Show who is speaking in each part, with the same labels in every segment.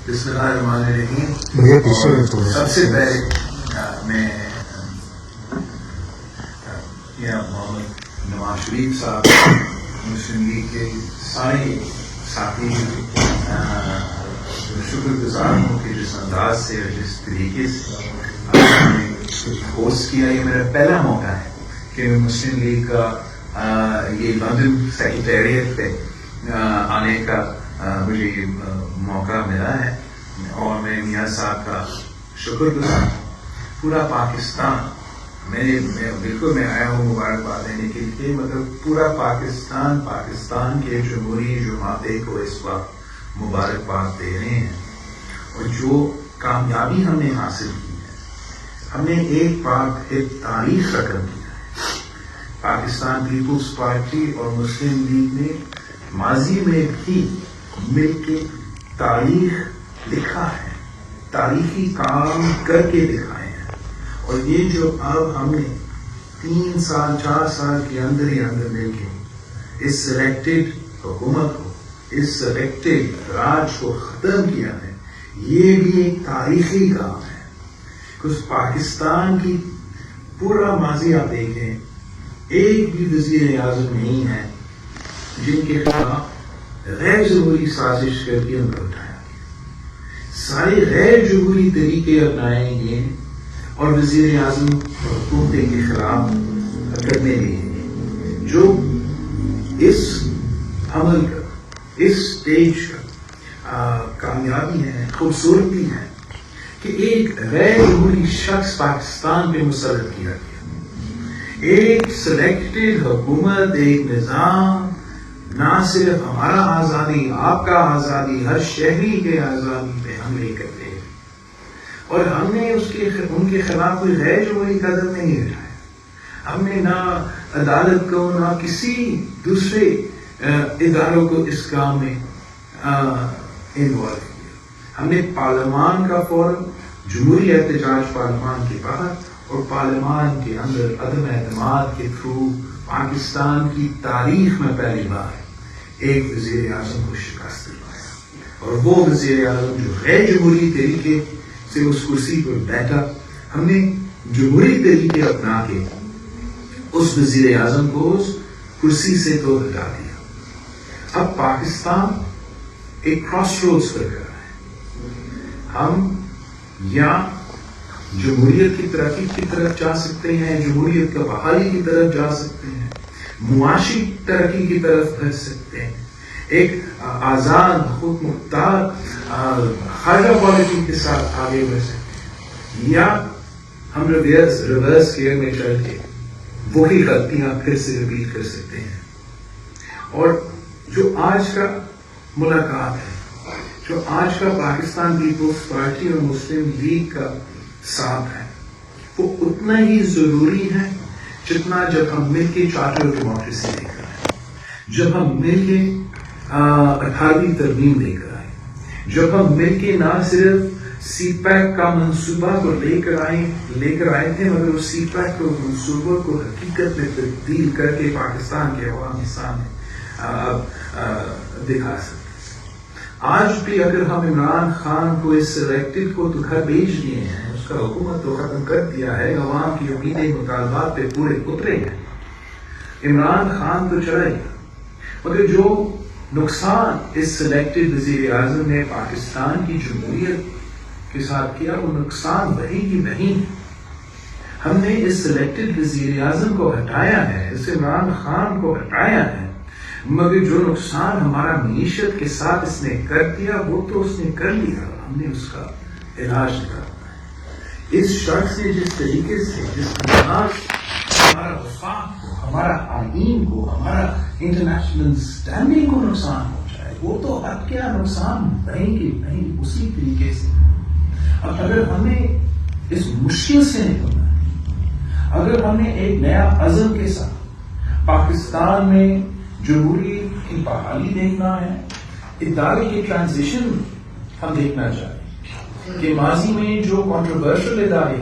Speaker 1: بسم اللہ الرحمن الرحیم. سب سے پہلے میں محمد نواز شریف صاحب مسلم لیگ کے سارے ساتھی شکر گزار ہوں کہ جس انداز سے اور جس طریقے سے آپ نے ہوسٹ کیا. یہ میرا پہلا موقع ہے کہ میں مسلم لیگ کا یہ لندن سیکریٹریٹ پہ آنے کا مجھے یہ موقع ملا ہے اور میں میاں صاحب کا شکر گزار ہوں. پورا پاکستان بالکل میں آیا ہوں مبارکباد دینے کے لیے، مطلب پورا پاکستان کے جمہوری جماعتیں کو اس وقت مبارکباد دے رہے ہیں. اور جو کامیابی ہم نے حاصل کی ہے، ہم نے ایک پاک ایک تاریخ رقم کیا ہے. پاکستان پیپلز پارٹی اور مسلم لیگ نے ماضی میں بھی مل کے تاریخ لکھا ہے، تاریخی کام کر کے دکھائے ہیں. اور یہ جو اب ہم نے 3 سال 4 سال کے اندر ہی اندر مل کے اس سلیکٹڈ حکومت کو، اس سلیکٹڈ راج کو ختم کیا ہے، یہ بھی ایک تاریخی کام ہے. کچھ پاکستان کی پورا ماضی آپ دیکھیں، ایک بھی وزیر اعظم نہیں ہے جن کے خلاف غیر جمہوری سازش کر کے ان کو اٹھایا گیا. سارے غیر جمہوری طریقے اپنائے گئے اور وزیر اعظم حکومت کے خلاف کرنے لگے. جو اس عمل کا، اس سٹیج کا کامیابی ہے، خوبصورتی ہے کہ ایک غیر جمہوری شخص پاکستان پہ مسلط کیا گیا. ایک سلیکٹڈ حکومت، ایک نظام نہ صرف ہمارا آزادی، آپ کا آزادی، ہر شہری کے آزادی پہ حملے کرتے ہیں. اور ہم نے ان کے خلاف کوئی غیر جمہوری قدم نہیں اٹھایا. ہم نے نہ عدالت کو نہ کسی دوسرے اداروں کو اس کام میں انوالو کیا. ہم نے پارلیمان کا فورم، جمہوری احتجاج پارلیمان کے باہر اور پارلیمان کے اندر عدم اعتماد کے تھرو پاکستان کی تاریخ میں پہلی بار ایک وزیر اعظم کو شکست دلوایا. اور وہ وزیر اعظم جو غیر جمہوری طریقے سے اس کرسی پر بیٹھا، ہم نے جمہوری طریقے اپنا کے اس وزیر اعظم کو اس کرسی سے تو ہٹا دیا. اب پاکستان ایک کراس روڈز پر کر رہا ہے. ہم یا جمہوریت کی ترقی کی طرف جا سکتے ہیں، جمہوریت کا بحالی کی طرف جا سکتے ہیں، معاشی ترقی کی طرف بڑھ سکتے ہیں، ایک آزاد خود مختار خارجہ پالیسی کے ساتھ آگے بڑھ سکتے ہیں، یا ہم ریورس گیئر میں چل کے وہی غلطیاں پھر سے ریپیٹ کر سکتے ہیں. اور جو آج کا ملاقات ہے، جو آج کا پاکستان پیپلز پارٹی اور مسلم لیگ کا ساتھ ہے، وہ اتنا ہی ضروری ہے جتنا جب ہم مل کے چارٹر آف ڈیموکریسی لے کر آئے، جب ہم مل کے 18ویں ترمیم لے کر آئے، جب ہم مل کے نہ صرف سی پیک کا منصوبہ کو لے کر آئے تھے، مگر اس سی پیک کو منصوبہ کو حقیقت میں تبدیل کر کے پاکستان کے عوام کے سامنے دکھا سکتے. آج بھی اگر ہم عمران خان کو اس سلیکٹڈ کو تو گھر بھیج دیے ہیں، اس کا حکومت تو ختم کر دیا ہے، عوام کی امیدیں مطالبات پہ پورے اترے ہیں، عمران خان تو چلا گیا، مگر جو نقصان اس سلیکٹڈ وزیر اعظم نے پاکستان کی جمہوریت کے ساتھ کیا، وہ نقصان وہی کی وہی ہے. ہم نے اس سلیکٹڈ وزیر اعظم کو ہٹایا ہے، اس عمران خان کو ہٹایا ہے، مگر جو نقصان ہمارا معیشت کے ساتھ اس نے کر دیا وہ تو اس نے کر لیا. ہم نے اس کا علاج نکالنا ہے. اس شخص نے جس طریقے سے، جس انداز ہمارا وفاق کو، ہمارا آئین کو، ہمارا انٹرنیشنل اسٹینڈنگ کو نقصان پہنچایا، وہ تو اب کیا نقصان نہیں کہ نہیں اسی طریقے سے. اب اگر ہمیں اس مشکل سے نکلنا ہے، اگر ہم نے ایک نیا عزم کے ساتھ پاکستان میں جمہوریت کی بحالی دیکھنا ہے، ادارے کی ٹرانزیشن ہم دیکھنا چاہتے ہیں کہ ماضی میں جو کنٹروورشل ادارے،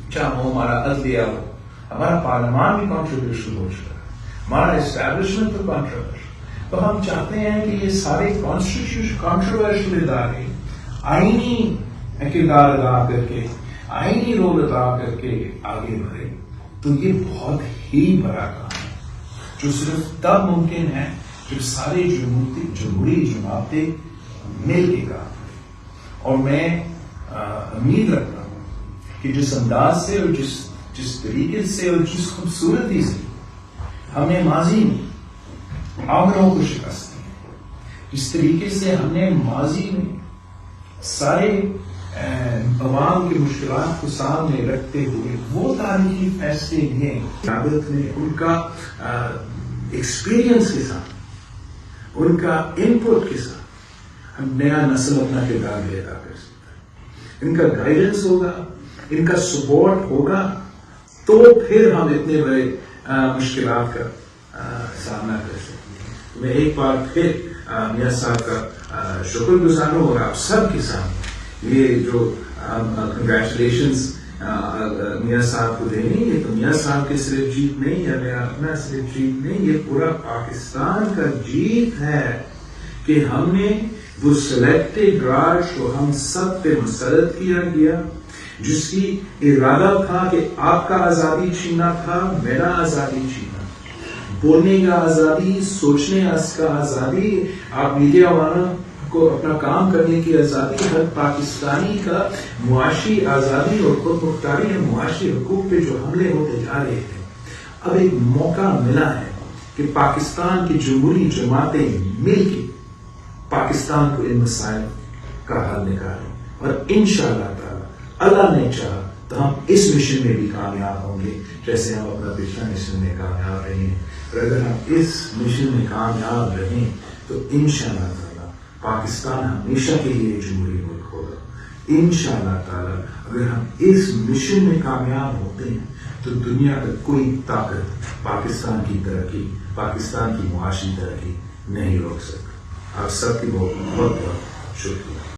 Speaker 1: چاہے وہ ہمارا عدلیہ ہو، ہمارا پارلیمان بھی کنٹروورشل ہو چکا ہے، ہمارا اسٹیبلشمنٹ تو کنٹروورشل، تو ہم چاہتے ہیں کہ یہ سارے کنٹروورشل ادارے
Speaker 2: آئینی کردار ادا کر کے، آئینی رول ادا کر کے آگے بڑھے تو یہ بہت ہی بڑا کام ہے، جو صرف تب ممکن ہے جب سارے جمہوری جماعتیں مل کے کام کریں۔ اور میں امید رکھتا ہوں کہ جس انداز سے اور جس طریقے سے اور جس خوبصورتی سے ہم نے ماضی میں عاملوں کو شکست دی، جس طریقے سے ہم نے ماضی میں سارے عوام کی مشکلات کو سامنے رکھتے ہوئے وہ تاریخی فیصلے لیے، قیادت نے ان کا ایکسپیرینس کے ساتھ، ان کا انپٹ کے ساتھ ہم نیا نسل اپنا کردار بھی ادا کر سکتا ہے۔ ان کا گائیڈنس ہوگا، ان کا سپورٹ ہوگا تو پھر ہم اتنے بڑے مشکلات کا سامنا کر سکتے ہیں۔ میں ایک بار پھر میاں صاحب کا شکر گزار ہوں، اور آپ سب کے سامنے یہ جو کنگریچولیشنز میاں صاحب کو دینی، یہ تو میاں صاحب کی صرف جیت نہیں، یا میرا اپنا صرف جیت نہیں، یہ پورا پاکستان کا جیت ہے کہ ہم نے وہ سلیکٹڈ راج کو ہم سب پہ مسلط کیا گیا، جس کی ارادہ تھا کہ آپ کا آزادی چھیننا تھا، میرا آزادی چھیننا، بولنے کا آزادی، سوچنے کا آزادی، آپ میڈیا والوں کو اپنا کام کرنے کی آزادی، ہر پاکستانی کا معاشی آزادی اور خود مختاری معاشی حقوق پہ جو حملے ہوتے جا رہے تھے، اب ایک موقع ملا ہے کہ پاکستان کی جمہوری جماعتیں مل کے پاکستان کو ان مسائل کا حل نکالیں، اور انشاءاللہ تعالی اللہ نے چاہا تو ہم اس مشن میں بھی کامیاب ہوں گے جیسے ہم اپنا پچھلا مشن میں کامیاب رہے ہیں۔ اور اگر ہم اس مشن میں کامیاب رہیں تو انشاءاللہ تعالی پاکستان ہمیشہ کے لیے جمہوری ملک ہوگا۔ انشاءاللہ تعالی اگر ہم اس مشن میں کامیاب ہوتے ہیں تو دنیا کا کوئی طاقت پاکستان کی ترقی، پاکستان کی معاشی ترقی نہیں روک سکتا۔ آپ سب کی بہت بہت شکریہ۔